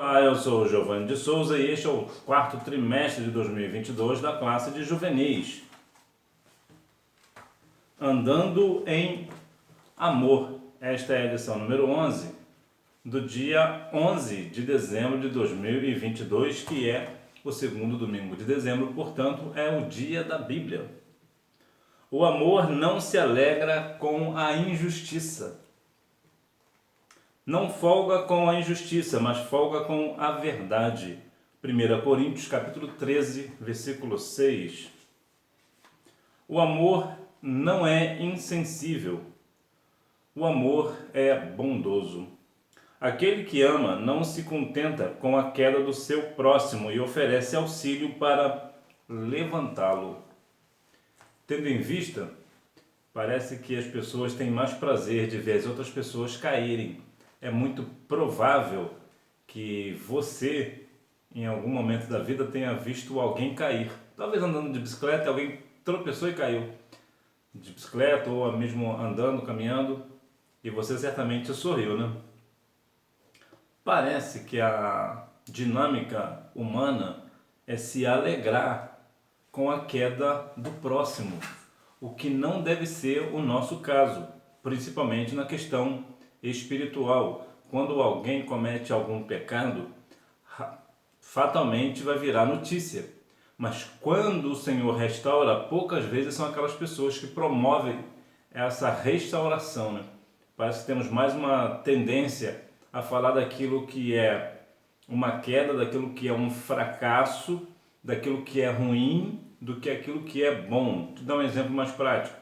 Olá, eu sou o Giovanni de Souza e este é o quarto trimestre de 2022 da classe de juvenis. Andando em Amor. Esta é a edição número 11 do dia 11 de dezembro de 2022, que é o segundo domingo de dezembro, portanto é o dia da Bíblia. O amor não se alegra com a injustiça. Não folga com a injustiça, mas folga com a verdade. 1 Coríntios capítulo 13, versículo 6. O amor não é insensível. O amor é bondoso. Aquele que ama não se contenta com a queda do seu próximo e oferece auxílio para levantá-lo. Tendo em vista, parece que as pessoas têm mais prazer de ver as outras pessoas caírem. É muito provável que você, em algum momento da vida, tenha visto alguém cair. Talvez andando de bicicleta, alguém tropeçou e caiu. De bicicleta ou mesmo andando, caminhando, e você certamente sorriu, né? Parece que a dinâmica humana é se alegrar com a queda do próximo, o que não deve ser o nosso caso, principalmente na questão espiritual. Quando alguém comete algum pecado, fatalmente vai virar notícia. Mas quando o Senhor restaura, poucas vezes são aquelas pessoas que promovem essa restauração, né? Parece que temos mais uma tendência a falar daquilo que é uma queda, daquilo que é um fracasso, daquilo que é ruim, do que aquilo que é bom. Vou te dar um exemplo mais prático.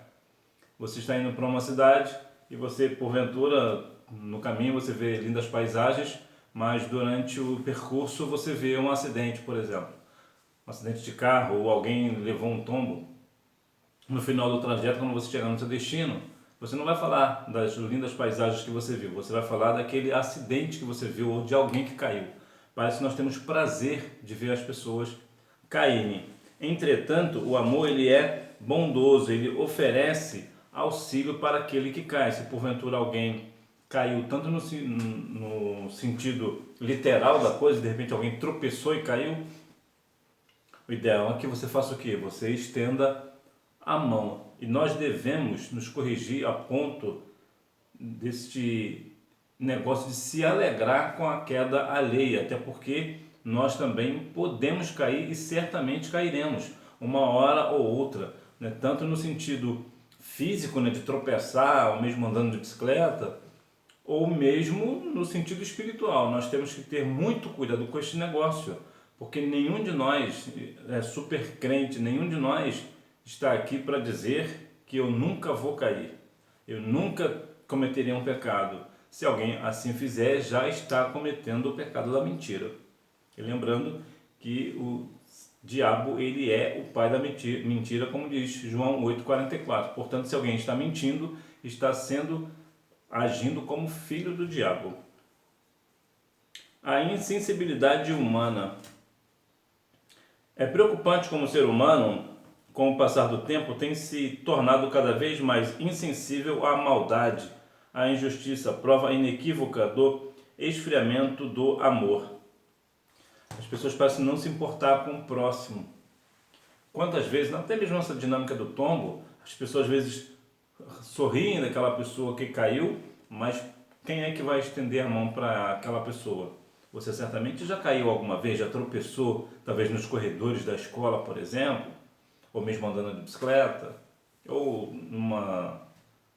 Você está indo para uma cidade e você, porventura, no caminho você vê lindas paisagens, mas durante o percurso você vê um acidente, por exemplo. Um acidente de carro ou alguém levou um tombo. No final do trajeto, quando você chegar no seu destino, você não vai falar das lindas paisagens que você viu, você vai falar daquele acidente que você viu ou de alguém que caiu. Parece que nós temos prazer de ver as pessoas caírem. Entretanto, o amor ele é bondoso, ele oferece auxílio para aquele que cai. Se porventura alguém caiu tanto no sentido literal da coisa, de repente alguém tropeçou e caiu, o ideal é que você faça o quê? Você estenda a mão. E nós devemos nos corrigir a ponto deste negócio de se alegrar com a queda alheia, até porque nós também podemos cair e certamente cairemos, uma hora ou outra, né? Tanto no sentido físico, né, de tropeçar, ou mesmo andando de bicicleta, ou mesmo no sentido espiritual. Nós temos que ter muito cuidado com este negócio, porque nenhum de nós é super crente, nenhum de nós está aqui para dizer que eu nunca vou cair, eu nunca cometeria um pecado. Se alguém assim fizer, já está cometendo o pecado da mentira. E lembrando que o diabo ele é o pai da mentira, como diz João 8,44. Portanto, se alguém está mentindo, está agindo como filho do diabo. A insensibilidade humana. É preocupante como o ser humano, com o passar do tempo, tem se tornado cada vez mais insensível à maldade, à injustiça, prova inequívoca do esfriamento do amor. As pessoas parecem não se importar com o próximo. Quantas vezes, até mesmo nessa dinâmica do tombo, as pessoas às vezes sorriem daquela pessoa que caiu, mas quem é que vai estender a mão para aquela pessoa? Você certamente já caiu alguma vez, já tropeçou, talvez nos corredores da escola, por exemplo, ou mesmo andando de bicicleta, ou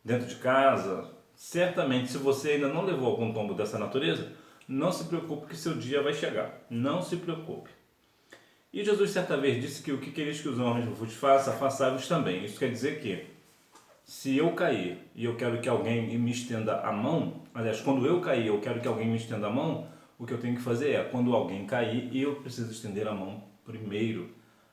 dentro de casa. Certamente, se você ainda não levou algum tombo dessa natureza, não se preocupe que seu dia vai chegar. Não se preocupe. E Jesus certa vez disse que o que quereis que os homens vos façam, façai-vos também. Isso quer dizer que se eu cair e eu quero que alguém me estenda a mão, aliás, quando eu cair eu quero que alguém me estenda a mão, o que eu tenho que fazer é, quando alguém cair, eu preciso estender a mão primeiro.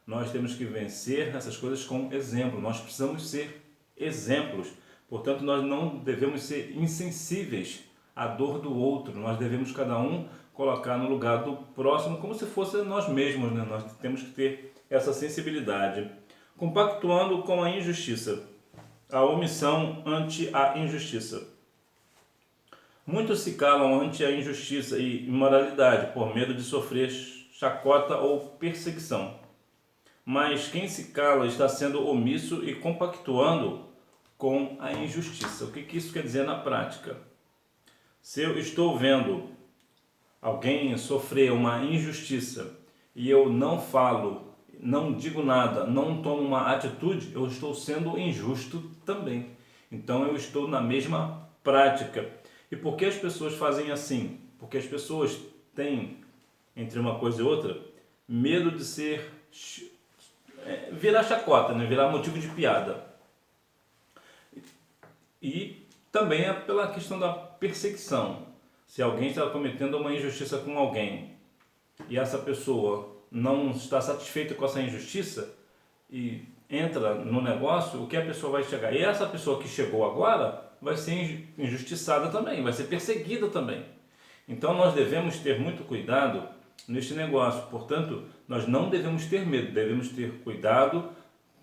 Nós temos que vencer essas coisas com exemplo, nós precisamos ser exemplos. Portanto, nós não devemos ser insensíveis à dor do outro, nós devemos cada um colocar no lugar do próximo como se fosse nós mesmos, né? Nós temos que ter essa sensibilidade. Compactuando com a injustiça, a omissão ante a injustiça. Muitos se calam ante a injustiça e imoralidade por medo de sofrer chacota ou perseguição. Mas quem se cala está sendo omisso e compactuando com a injustiça. O que isso quer dizer na prática? Se eu estou vendo alguém sofrer uma injustiça e eu não falo, não digo nada, não tomo uma atitude, eu estou sendo injusto também. Então eu estou na mesma prática. E por que as pessoas fazem assim? Porque as pessoas têm, entre uma coisa e outra, medo de virar chacota, né? Virar motivo de piada. E também é pela questão da perseguição. Se alguém está cometendo uma injustiça com alguém e essa pessoa não está satisfeita com essa injustiça e entra no negócio, o que a pessoa vai chegar? E essa pessoa que chegou agora vai ser injustiçada também, vai ser perseguida também. Então nós devemos ter muito cuidado neste negócio. Portanto, nós não devemos ter medo, devemos ter cuidado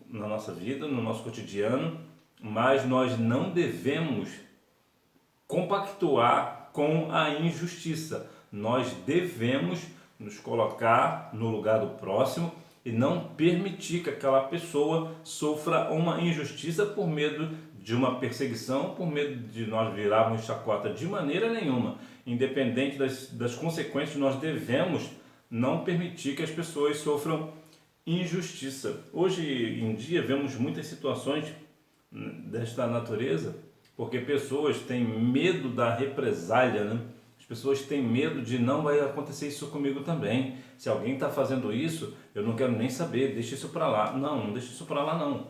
na nossa vida, no nosso cotidiano, mas nós não devemos compactuar com a injustiça. Nós devemos nos colocar no lugar do próximo e não permitir que aquela pessoa sofra uma injustiça por medo de uma perseguição, por medo de nós virarmos chacota, de maneira nenhuma. Independente das consequências, nós devemos não permitir que as pessoas sofram injustiça. Hoje em dia vemos muitas situações desta natureza, porque pessoas têm medo da represália, né? As pessoas têm medo de não vai acontecer isso comigo também. Se alguém está fazendo isso, eu não quero nem saber, deixa isso para lá. Não deixa isso para lá não.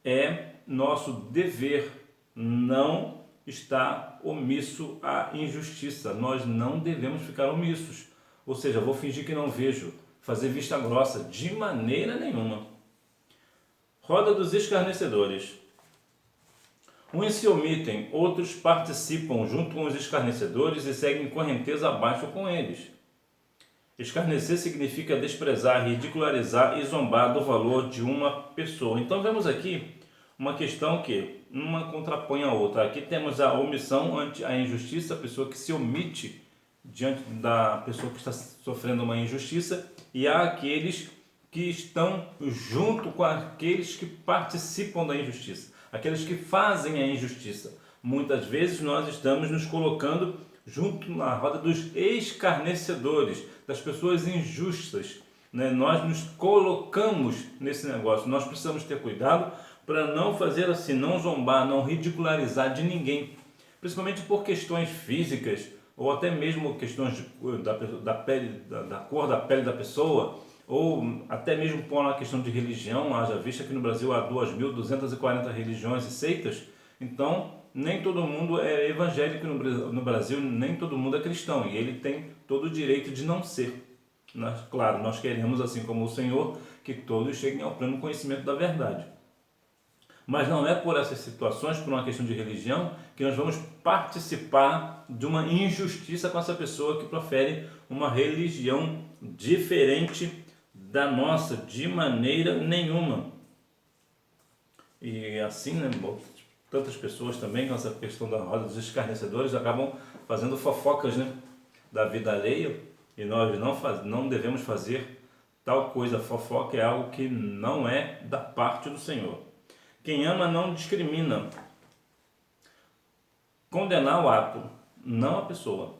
É nosso dever não estar omisso à injustiça. Nós não devemos ficar omissos. Ou seja, vou fingir que não vejo, fazer vista grossa, de maneira nenhuma. Roda dos escarnecedores. Uns se omitem, outros participam junto com os escarnecedores e seguem correnteza abaixo com eles. Escarnecer significa desprezar, ridicularizar e zombar do valor de uma pessoa. Então vemos aqui uma questão que uma contrapõe a outra. Aqui temos a omissão ante a injustiça, a pessoa que se omite diante da pessoa que está sofrendo uma injustiça, e há aqueles que estão junto com aqueles que participam da injustiça, aqueles que fazem a injustiça. Muitas vezes nós estamos nos colocando junto na roda dos escarnecedores, das pessoas injustas, né? Nós nos colocamos nesse negócio. Nós precisamos ter cuidado para não fazer assim, não zombar, não ridicularizar de ninguém, principalmente por questões físicas ou até mesmo questões da pele, da cor da pele da pessoa, ou até mesmo por uma questão de religião. Haja vista que no Brasil há 2.240 religiões e seitas, então nem todo mundo é evangélico no Brasil, nem todo mundo é cristão, e ele tem todo o direito de não ser. Claro, nós queremos, assim como o Senhor, que todos cheguem ao pleno conhecimento da verdade. Mas não é por essas situações, por uma questão de religião, que nós vamos participar de uma injustiça com essa pessoa que profere uma religião diferente da nossa, de maneira nenhuma. E assim, né, tantas pessoas também com essa questão da roda dos escarnecedores acabam fazendo fofocas, né, da vida alheia, e nós não devemos fazer tal coisa. Fofoca é algo que não é da parte do Senhor. Quem ama não discrimina. Condenar o ato, não a pessoa.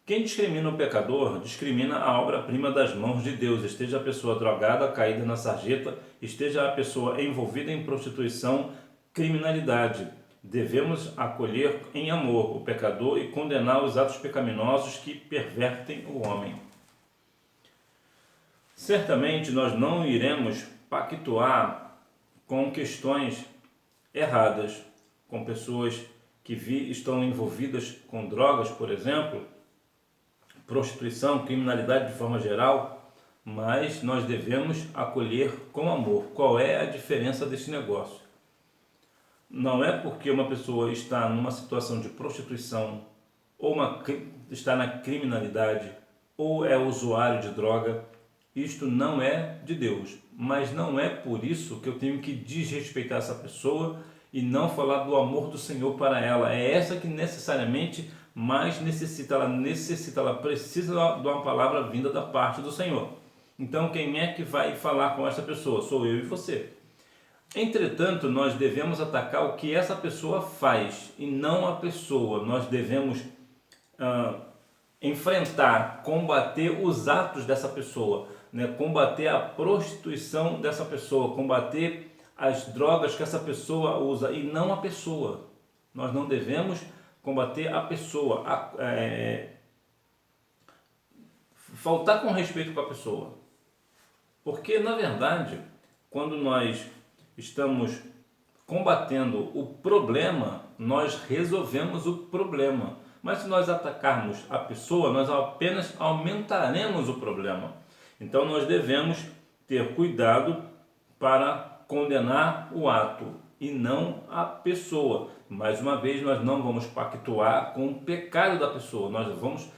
Quem discrimina o pecador, discrimina a obra-prima das mãos de Deus. Esteja a pessoa drogada, caída na sarjeta, esteja a pessoa envolvida em prostituição, criminalidade. Devemos acolher em amor o pecador e condenar os atos pecaminosos que pervertem o homem. Certamente nós não iremos pactuar com questões erradas, com pessoas que estão envolvidas com drogas, por exemplo, prostituição, criminalidade de forma geral, mas nós devemos acolher com amor. Qual é a diferença desse negócio? Não é porque uma pessoa está numa situação de prostituição, ou está na criminalidade, ou é usuário de droga, isto não é de Deus, mas não é por isso que eu tenho que desrespeitar essa pessoa e não falar do amor do Senhor para ela. É essa que necessariamente mais necessita, ela precisa de uma palavra vinda da parte do Senhor. Então quem é que vai falar com essa pessoa? Sou eu e você. Entretanto, nós devemos atacar o que essa pessoa faz e não a pessoa. Nós devemos enfrentar, combater os atos dessa pessoa, né? Combater a prostituição dessa pessoa, combater as drogas que essa pessoa usa e não a pessoa. Nós não devemos combater a pessoa, faltar com respeito com a pessoa. Porque, na verdade, quando nós estamos combatendo o problema, nós resolvemos o problema. Mas se nós atacarmos a pessoa, nós apenas aumentaremos o problema. Então nós devemos ter cuidado para condenar o ato e não a pessoa. Mais uma vez, nós não vamos pactuar com o pecado da pessoa. Nós vamos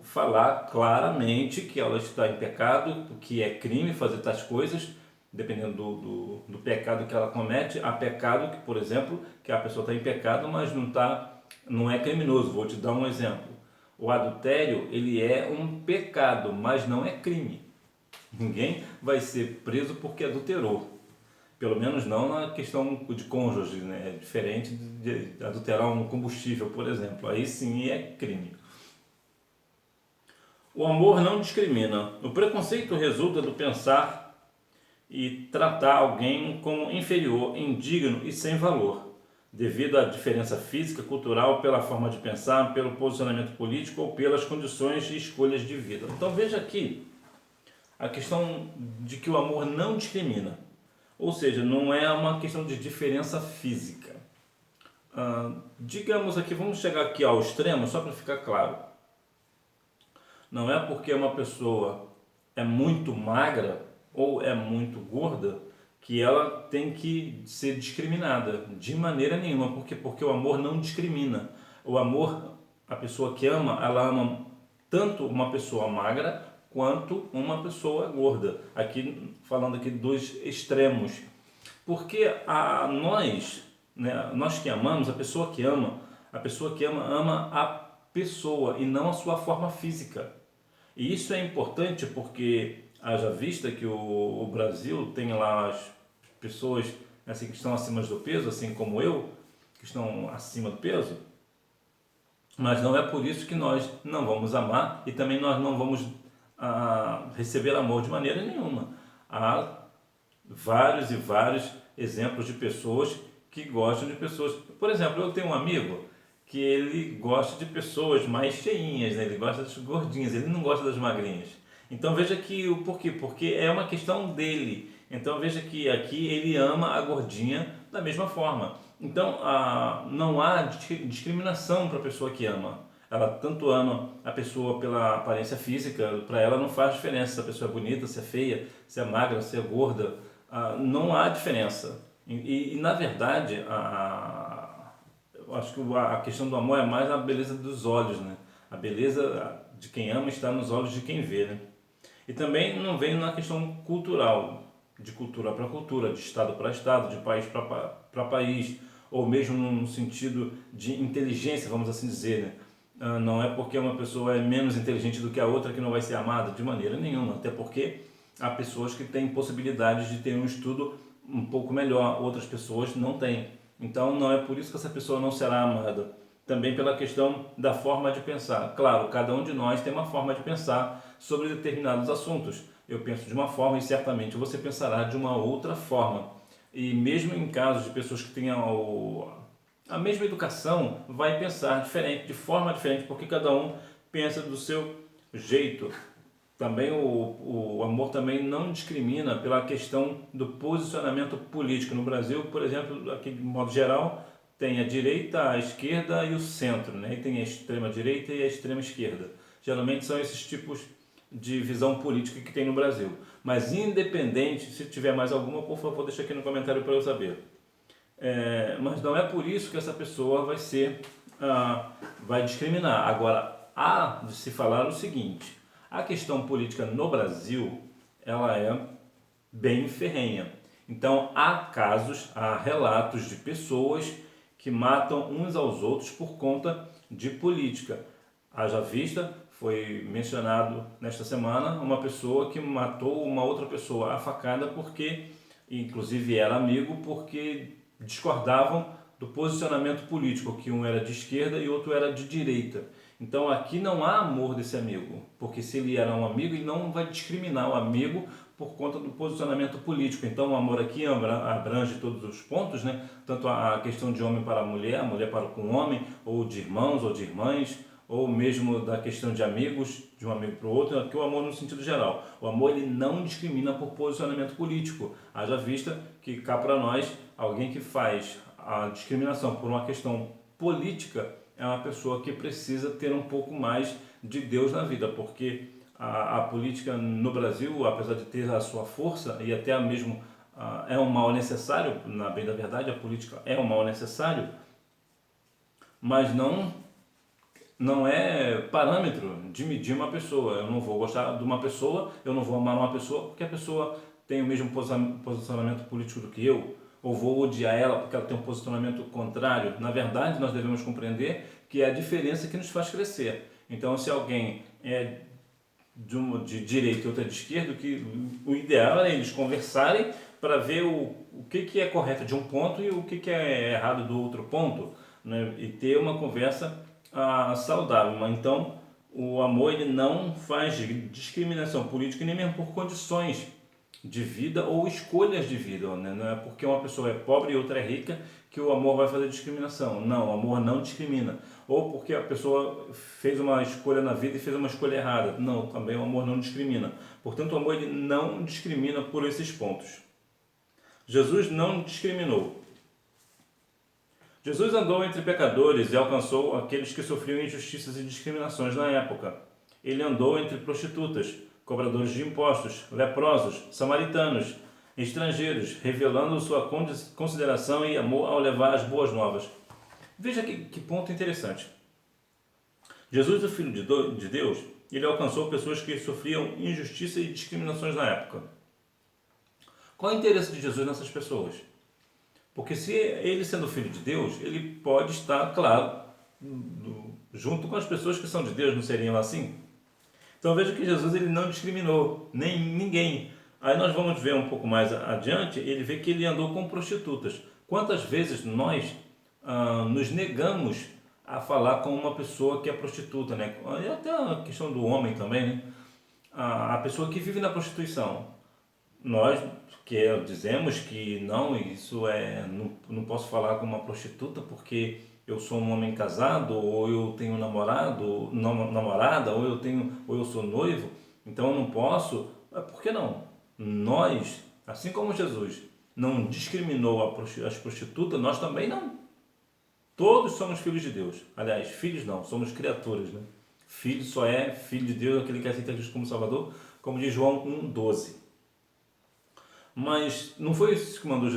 falar claramente que ela está em pecado, que é crime fazer tais coisas, dependendo do pecado que ela comete. Há pecado que, por exemplo, que a pessoa está em pecado, mas não é criminoso. Vou te dar um exemplo. O adultério, ele é um pecado, mas não é crime. Ninguém vai ser preso porque adulterou. Pelo menos não na questão de cônjuge, né? É diferente de adulterar um combustível, por exemplo. Aí sim é crime. O amor não discrimina. O preconceito resulta do pensar e tratar alguém como inferior, indigno e sem valor, devido à diferença física, cultural, pela forma de pensar, pelo posicionamento político ou pelas condições e escolhas de vida. Então veja aqui a questão de que o amor não discrimina. Ou seja, não é uma questão de diferença física. Digamos aqui, vamos chegar aqui ao extremo, só para ficar claro. Não é porque uma pessoa é muito magra ou é muito gorda que ela tem que ser discriminada, de maneira nenhuma, porque o amor não discrimina. O amor, a pessoa que ama, ela ama tanto uma pessoa magra quanto uma pessoa gorda. Aqui falando aqui dos extremos. Porque nós, né, nós que amamos, a pessoa que ama ama a pessoa e não a sua forma física. E isso é importante porque haja vista que o Brasil tem lá as pessoas assim, que estão acima do peso, assim como eu, que estão acima do peso, mas não é por isso que nós não vamos amar e também nós não vamos receber amor de maneira nenhuma. Há vários e vários exemplos de pessoas que gostam de pessoas. Por exemplo, eu tenho um amigo que ele gosta de pessoas mais cheinhas, né? Ele gosta das gordinhas, ele não gosta das magrinhas. Então veja que o porquê, porque é uma questão dele. Então veja que aqui ele ama a gordinha da mesma forma. Então não há discriminação para a pessoa que ama. Ela tanto ama a pessoa pela aparência física, para ela não faz diferença se a pessoa é bonita, se é feia, se é magra, se é gorda. Não há diferença. E na verdade, eu acho que a questão do amor é mais a beleza dos olhos, né? A beleza de quem ama está nos olhos de quem vê, né? E também não vem na questão cultural, de cultura para cultura, de estado para estado, de país para país, ou mesmo no sentido de inteligência, vamos assim dizer, né? Não é porque uma pessoa é menos inteligente do que a outra que não vai ser amada de maneira nenhuma, até porque há pessoas que têm possibilidades de ter um estudo um pouco melhor, outras pessoas não têm. Então não é por isso que essa pessoa não será amada. Também pela questão da forma de pensar. Claro, cada um de nós tem uma forma de pensar sobre determinados assuntos. Eu penso de uma forma e certamente você pensará de uma outra forma. E mesmo em casos de pessoas que tenham a mesma educação, vai pensar diferente, de forma diferente, porque cada um pensa do seu jeito. Também o amor também não discrimina pela questão do posicionamento político. No Brasil, por exemplo, aqui de modo geral, tem a direita, a esquerda e o centro, né? E tem a extrema direita e a extrema esquerda. Geralmente são esses tipos de visão política que tem no Brasil. Mas independente, se tiver mais alguma, por favor, deixa aqui no comentário para eu saber. Mas não é por isso que essa pessoa vai discriminar. Agora, há de se falar o seguinte: a questão política no Brasil, ela é bem ferrenha. Então há relatos de pessoas que matam uns aos outros por conta de política. Haja vista, foi mencionado nesta semana uma pessoa que matou uma outra pessoa à facada porque, inclusive era amigo, porque discordavam do posicionamento político, que um era de esquerda e outro era de direita. Então aqui não há amor desse amigo, porque se ele era um amigo, ele não vai discriminar o amigo por conta do posicionamento político. Então o amor aqui abrange todos os pontos, né? Tanto a questão de homem para a mulher para com o homem, ou de irmãos ou de irmãs, ou mesmo da questão de amigos, de um amigo para o outro, aqui o amor no sentido geral. O amor ele não discrimina por posicionamento político. Haja vista que cá para nós, alguém que faz a discriminação por uma questão política é uma pessoa que precisa ter um pouco mais de Deus na vida, porque a política no Brasil, apesar de ter a sua força e até mesmo é um mal necessário, na bem da verdade, a política é um mal necessário, mas não é parâmetro de medir uma pessoa. Eu não vou gostar de uma pessoa, eu não vou amar uma pessoa porque a pessoa tem o mesmo posicionamento político do que eu, ou vou odiar ela porque ela tem um posicionamento contrário. Na verdade, nós devemos compreender que é a diferença que nos faz crescer. Então, se alguém é de direita e outra de esquerda, que o ideal é eles conversarem para ver o que é correto de um ponto e o que é errado do outro ponto, né? E ter uma conversa saudável. Então, o amor ele não faz discriminação política nem mesmo por condições de vida ou escolhas de vida, né? Não é porque uma pessoa é pobre e outra é rica que o amor vai fazer discriminação. Não, o amor não discrimina. Ou porque a pessoa fez uma escolha na vida e fez uma escolha errada. Não, também o amor não discrimina. Portanto, o amor ele não discrimina por esses pontos. Jesus não discriminou. Jesus andou entre pecadores e alcançou aqueles que sofriam injustiças e discriminações na época. Ele andou entre prostitutas, cobradores de impostos, leprosos, samaritanos, estrangeiros, revelando sua consideração e amor ao levar as boas novas. Veja que ponto interessante. Jesus, o Filho de Deus, ele alcançou pessoas que sofriam injustiça e discriminações na época. Qual é o interesse de Jesus nessas pessoas? Porque se ele sendo Filho de Deus, ele pode estar, claro, junto com as pessoas que são de Deus, não seriam assim? Então veja que Jesus ele não discriminou nem ninguém. Aí nós vamos ver um pouco mais adiante, ele vê que ele andou com prostitutas. Quantas vezes nós nos negamos a falar com uma pessoa que é prostituta, né? E até a questão do homem também, né? A pessoa que vive na prostituição. Nós dizemos que não, não posso falar com uma prostituta porque eu sou um homem casado, ou eu tenho namorada, ou eu sou noivo, então eu não posso. Por que não? Nós, assim como Jesus não discriminou as prostitutas, nós também não. Todos somos filhos de Deus. Aliás, filhos não, somos criaturas, né? Filho só é filho de Deus aquele que aceita Cristo como Salvador, como diz João 1,12. Mas não foi isso que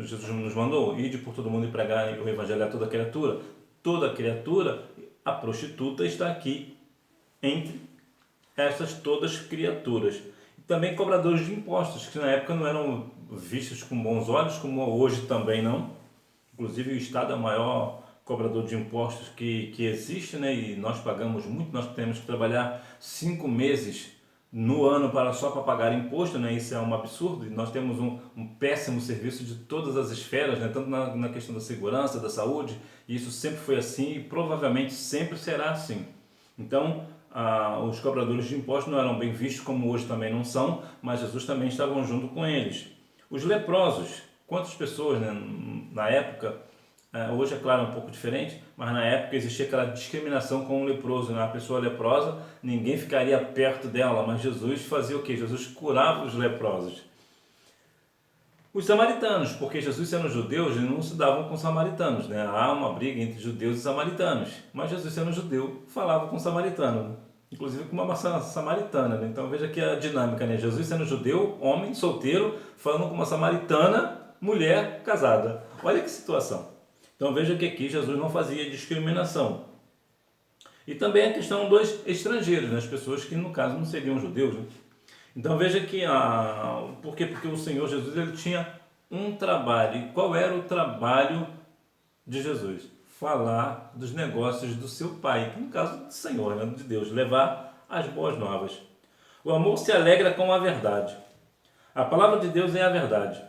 Jesus nos mandou? Ide por todo mundo e pregar o evangelho a toda criatura. Toda criatura, a prostituta está aqui entre essas todas criaturas. E também cobradores de impostos, que na época não eram vistos com bons olhos, como hoje também não. Inclusive o Estado é o maior cobrador de impostos que existe, né? E nós pagamos muito, nós temos que trabalhar 5 meses no ano só para pagar imposto, né? Isso é um absurdo. E nós temos um péssimo serviço de todas as esferas, né? Tanto na questão da segurança, da saúde, e isso sempre foi assim e provavelmente sempre será assim. Então, os cobradores de impostos não eram bem vistos, como hoje também não são, mas Jesus também estava junto com eles. Os leprosos, quantas pessoas, né, na época, hoje é claro um pouco diferente, mas na época existia aquela discriminação com o leproso, né? A pessoa leprosa, ninguém ficaria perto dela, mas Jesus fazia o quê? Jesus curava os leprosos. Os samaritanos, porque Jesus sendo judeu, eles não se davam com os samaritanos, né? Há uma briga entre judeus e samaritanos, mas Jesus sendo judeu, falava com o samaritano, né? Inclusive com uma samaritana, né? Então veja aqui a dinâmica, né? Jesus sendo judeu, homem, solteiro, falando com uma samaritana, mulher, casada. Olha que situação. Então veja que aqui Jesus não fazia discriminação. E também a questão dos estrangeiros, né? As pessoas que no caso não seriam judeus, né? Então veja que, por quê? Porque o Senhor Jesus ele tinha um trabalho. E qual era o trabalho de Jesus? Falar dos negócios do seu Pai, que no caso do Senhor, né, de Deus, levar as boas novas. O amor se alegra com a verdade. A palavra de Deus é a verdade.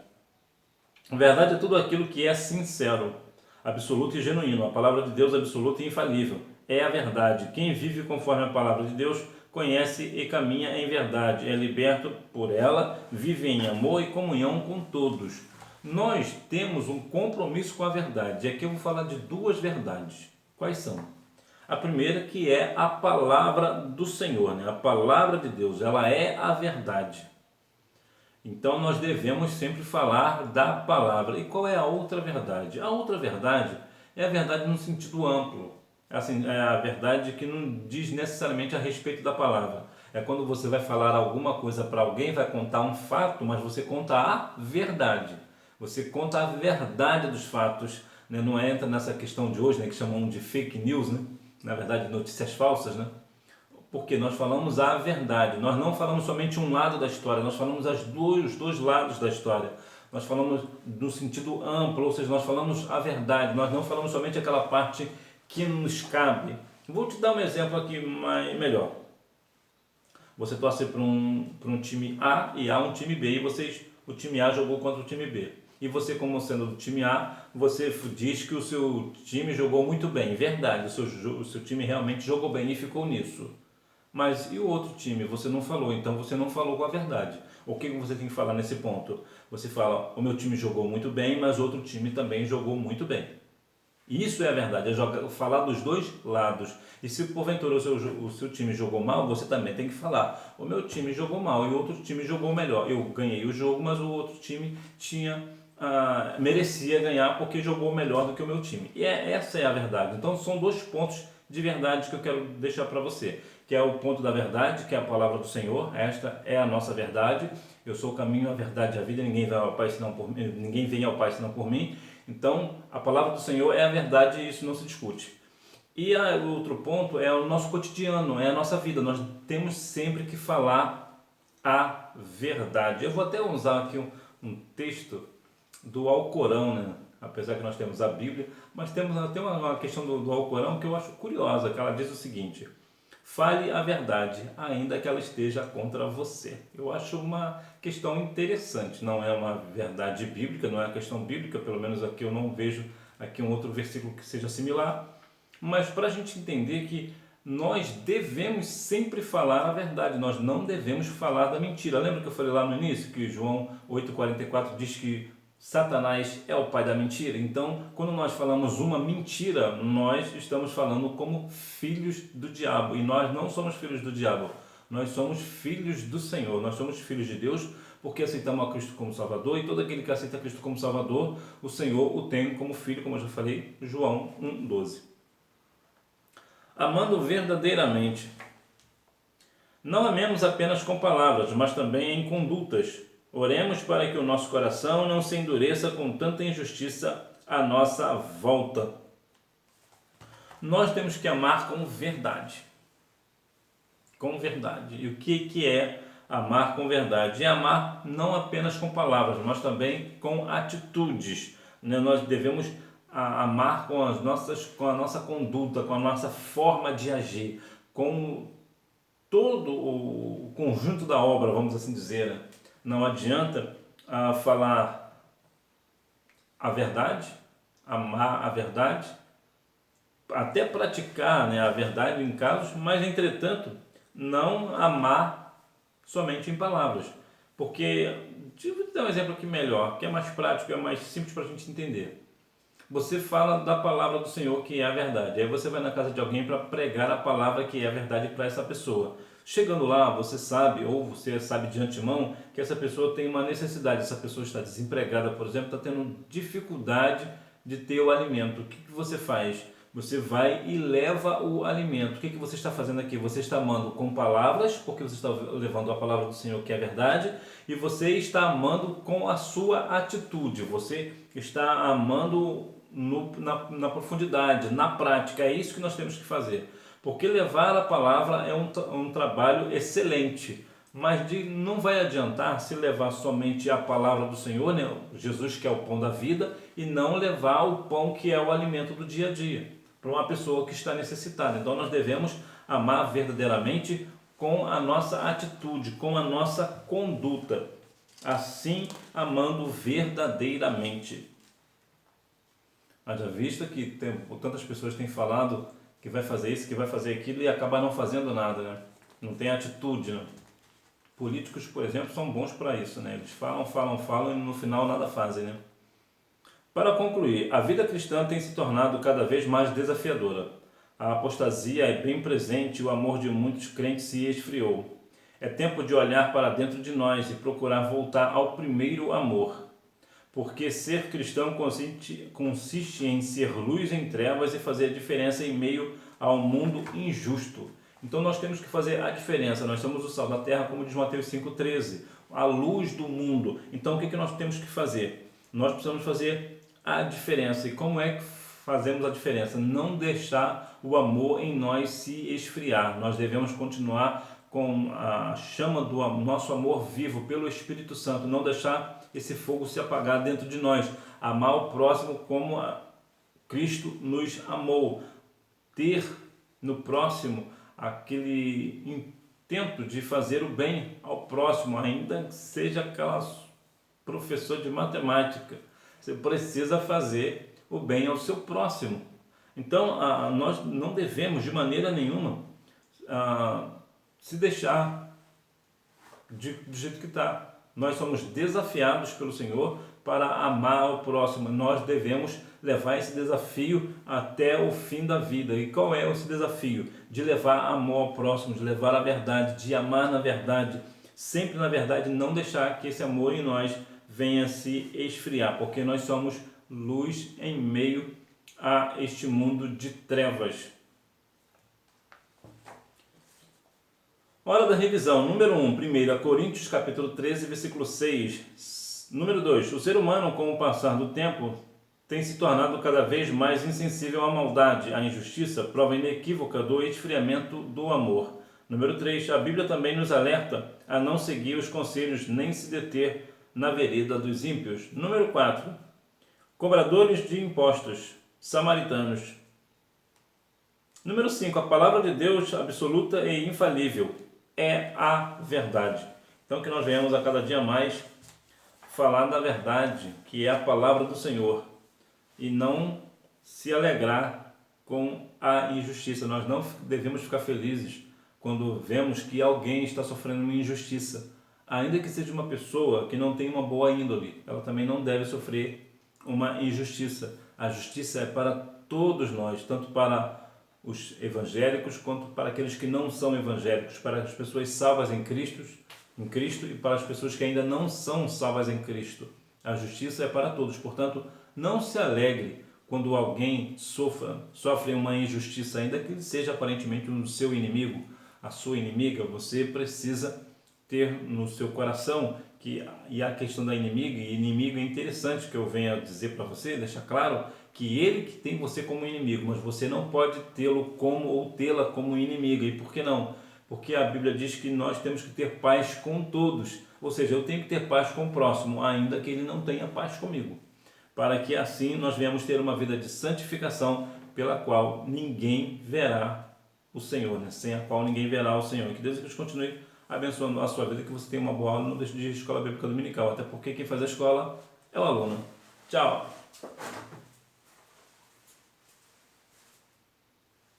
A verdade é tudo aquilo que é sincero, absoluto e genuíno. A palavra de Deus é absoluta e infalível. É a verdade. Quem vive conforme a palavra de Deus conhece e caminha em verdade. É liberto por ela, vive em amor e comunhão com todos. Nós temos um compromisso com a verdade. E aqui eu vou falar de duas verdades. Quais são? A primeira, que é a palavra do Senhor, né? A palavra de Deus, ela é a verdade. Então nós devemos sempre falar da palavra. E qual é a outra verdade? A outra verdade é a verdade no sentido amplo. Assim, é a verdade que não diz necessariamente a respeito da palavra. É quando você vai falar alguma coisa para alguém, vai contar um fato, mas você conta a verdade. Você conta a verdade dos fatos, né? Não entra nessa questão de hoje, né, que chamam de fake news, né? Na verdade, notícias falsas, né? Porque nós falamos a verdade, nós não falamos somente um lado da história, nós falamos os dois lados da história. Nós falamos no sentido amplo, ou seja, nós falamos a verdade, nós não falamos somente aquela parte que nos cabe. Vou te dar um exemplo aqui melhor. Você torce para um time A e há um time B, e o time A jogou contra o time B. E você, como sendo do time A, você diz que o seu time jogou muito bem. Verdade, o seu time realmente jogou bem e ficou nisso. Mas e o outro time? Você não falou, então você não falou com a verdade. O que você tem que falar nesse ponto? Você fala, o meu time jogou muito bem, mas outro time também jogou muito bem. Isso é a verdade, é falar dos dois lados. E se porventura o seu time jogou mal, você também tem que falar, o meu time jogou mal e o outro time jogou melhor. Eu ganhei o jogo, mas o outro time merecia ganhar porque jogou melhor do que o meu time. E essa é a verdade. Então são dois pontos de verdade que eu quero deixar para você, que é o ponto da verdade, que é a palavra do Senhor. Esta é a nossa verdade. Eu sou o caminho, a verdade e a vida. Ninguém vem ao Pai senão por mim. Então, a palavra do Senhor é a verdade e isso não se discute. E o outro ponto é o nosso cotidiano, é a nossa vida. Nós temos sempre que falar a verdade. Eu vou até usar aqui um texto do Alcorão, né? Apesar que nós temos a Bíblia, mas temos até uma questão do Alcorão que eu acho curiosa, que ela diz o seguinte: fale a verdade, ainda que ela esteja contra você. Eu acho uma questão interessante, não é uma verdade bíblica, não é uma questão bíblica, pelo menos aqui eu não vejo aqui um outro versículo que seja similar, mas para a gente entender que nós devemos sempre falar a verdade, nós não devemos falar da mentira. Lembra que eu falei lá no início que João 8,44 diz que Satanás é o pai da mentira? Então, quando nós falamos uma mentira, nós estamos falando como filhos do diabo. E nós não somos filhos do diabo. Nós somos filhos do Senhor. Nós somos filhos de Deus porque aceitamos a Cristo como Salvador. E todo aquele que aceita Cristo como Salvador, o Senhor o tem como filho, como eu já falei, João 1,12. Amando verdadeiramente. Não amemos apenas com palavras, mas também em condutas. Oremos para que o nosso coração não se endureça com tanta injustiça à nossa volta. Nós temos que amar com verdade. Com verdade. E o que é amar com verdade? É amar não apenas com palavras, mas também com atitudes. Nós devemos amar com a nossa conduta, com a nossa forma de agir, com todo o conjunto da obra, vamos assim dizer, né? Não adianta falar a verdade, amar a verdade, até praticar, né, a verdade em casos, mas entretanto não amar somente em palavras. Porque, vou te dar um exemplo aqui melhor, que é mais prático, é mais simples para a gente entender. Você fala da palavra do Senhor, que é a verdade. Aí você vai na casa de alguém para pregar a palavra que é a verdade para essa pessoa. Chegando lá, você sabe, ou você sabe de antemão, que essa pessoa tem uma necessidade. Essa pessoa está desempregada, por exemplo, está tendo dificuldade de ter o alimento. O que você faz? Você vai e leva o alimento. O que você está fazendo aqui? Você está amando com palavras, porque você está levando a palavra do Senhor, que é a verdade, e você está amando com a sua atitude. Você está amando na profundidade, na prática. É isso que nós temos que fazer. Porque levar a palavra é um trabalho excelente. mas não vai adiantar se levar somente a palavra do Senhor, né? Jesus que é o pão da vida, e não levar o pão que é o alimento do dia a dia, para uma pessoa que está necessitada. Então nós devemos amar verdadeiramente com a nossa atitude, com a nossa conduta, assim amando verdadeiramente. Haja vista que tantas pessoas têm falado que vai fazer isso, que vai fazer aquilo e acaba não fazendo nada, né? Não tem atitude, né? Políticos, por exemplo, são bons para isso, né? Eles falam e no final nada fazem, né? Para concluir, a vida cristã tem se tornado cada vez mais desafiadora. A apostasia é bem presente e o amor de muitos crentes se esfriou. É tempo de olhar para dentro de nós e procurar voltar ao primeiro amor. Porque ser cristão consiste em ser luz em trevas e fazer a diferença em meio ao mundo injusto. Então nós temos que fazer a diferença. Nós somos o sal da terra, como diz Mateus 5,13, a luz do mundo. Então o que nós temos que fazer? Nós precisamos fazer a diferença. E como é que fazemos a diferença? Não deixar o amor em nós se esfriar. Nós devemos continuar com a chama do nosso amor vivo pelo Espírito Santo. Não deixar esse fogo se apagar dentro de nós. Amar o próximo como Cristo nos amou. Ter no próximo aquele intento de fazer o bem ao próximo, ainda que seja aquela professor de matemática. Você precisa fazer o bem ao seu próximo. Então, nós não devemos de maneira nenhuma se deixar do jeito que está. Nós somos desafiados pelo Senhor para amar o próximo. Nós devemos levar esse desafio até o fim da vida. E qual é esse desafio? De levar amor ao próximo, de levar a verdade, de amar na verdade, sempre na verdade, não deixar que esse amor em nós venha se esfriar, porque nós somos luz em meio a este mundo de trevas. Hora da revisão. Número 1, 1 Coríntios capítulo 13, versículo 6. Número 2, o ser humano, com o passar do tempo, tem se tornado cada vez mais insensível à maldade, à injustiça, prova inequívoca do esfriamento do amor. Número 3, a Bíblia também nos alerta a não seguir os conselhos nem se deter na vereda dos ímpios. Número 4, cobradores de impostos, samaritanos. Número 5, a palavra de Deus absoluta e infalível é a verdade. Então que nós venhamos a cada dia mais falar da verdade, que é a palavra do Senhor, e não se alegrar com a injustiça. Nós não devemos ficar felizes quando vemos que alguém está sofrendo uma injustiça, ainda que seja uma pessoa que não tem uma boa índole, ela também não deve sofrer uma injustiça. A justiça é para todos nós, tanto para os evangélicos quanto para aqueles que não são evangélicos, para as pessoas salvas em Cristo e para as pessoas que ainda não são salvas em Cristo. A justiça é para todos, portanto, não se alegre quando alguém sofre uma injustiça, ainda que ele seja aparentemente o seu inimigo, a sua inimiga. Você precisa ter no seu coração e a questão da inimiga, e inimigo é interessante que eu venha dizer para você, deixar claro que ele que tem você como inimigo, mas você não pode tê-lo como ou tê-la como inimiga. E por que não? Porque a Bíblia diz que nós temos que ter paz com todos, ou seja, eu tenho que ter paz com o próximo, ainda que ele não tenha paz comigo, para que assim nós venhamos ter uma vida de santificação pela qual ninguém verá o Senhor, né? Sem a qual ninguém verá o Senhor. Que Deus continue abençoando a sua vida, que você tenha uma boa aula, não deixe de ir à Escola Bíblica Dominical, até porque quem faz a escola é o aluno. Tchau!